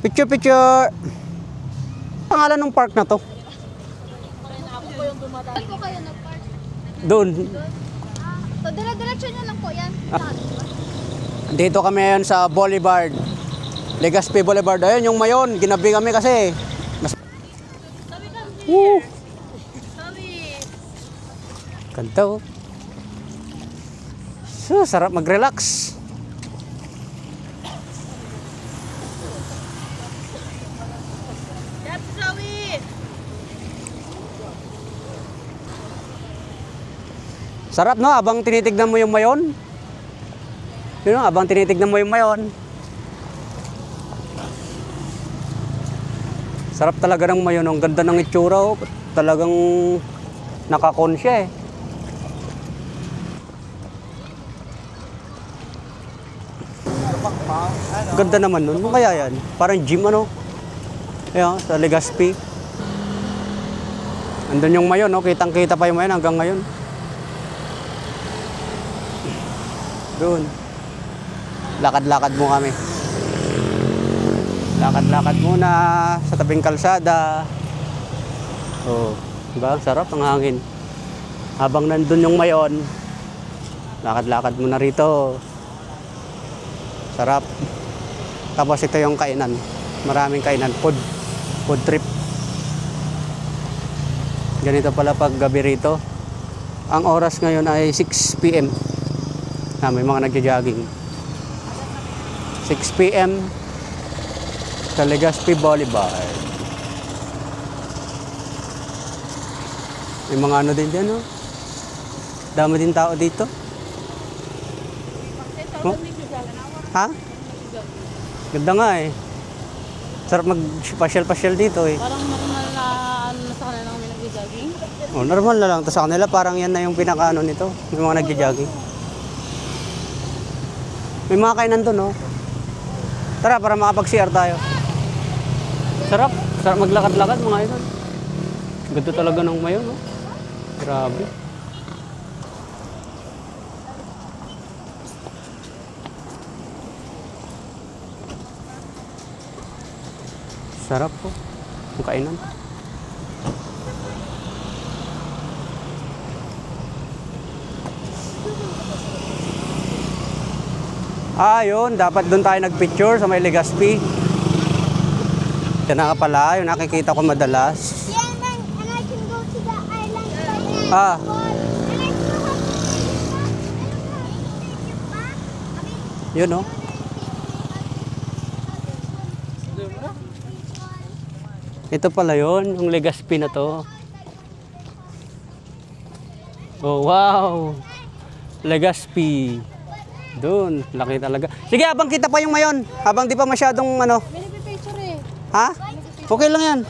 Picture, picture. Pangalan ng park na to? Saan po kayo nag-park? Doon. So, dire-diretso nyo lang po yan. Dito kami ngayon sa Boulevard. Legazpi Boulevard. Ayun yung mayon. Ginabi kami kasi. Woo! Ganda oh. So, sarap mag-relax. Sarap no, habang tinitignan mo yung mayon. Yun no, habang tinitignan mo yung mayon. Sarap talaga ng mayon. Ang ganda ng itsura oh. Talagang nakakon siya eh. Ganda naman nun. Ano kaya yan? Parang gym ano? Ayan, sa Legazpi. Andun yung mayon, no? Kitang-kita pa yung mayon hanggang ngayon. Doon. Lakad-lakad mo kami. Lakad-lakad muna sa tabing kalsada. Oh, diba? Sarap ang hangin. Habang nandun yung mayon, lakad-lakad muna rito. Sarap. Tapos ito yung kainan. Maraming kainan. Food trip. Ganito pala pag gabi rito. Ang oras ngayon ay 6 PM. May mga nagja-jogging. 6 PM sa Legazpi Boulevard. May mga ano din dyan, no? Dami din tao dito. Oh? Ha? Ganda nga eh. Sarap mag-pasyal-pasyal dito eh. Parang normal na ano na sa kanila may nag-jogging? Oh, normal na lang. Tapos sa kanila parang yan na yung pinaka-ano nito. May mga nagja-jogging. May mga kainan doon, no? Tara, para makapag-CR tayo. Sarap. Sarap maglakad-lakad, mga idol. Ganda talaga ng mayon, no? Grabe. Sarap po. Ang kainan. Yun. Dapat doon tayo nagpicture sa may Legazpi. Yan na nga pala. Yung nakikita ko madalas. Yeah, and I can go to the island by now. Yun, no? Ito pala yun. Yung Legazpi na to. Oh, wow! Legazpi. Doon, laki talaga. Sige, habang kita pa yung mayon. Habang di pa masyadong ano. May nagpipicture eh. Ha? Okay lang yan.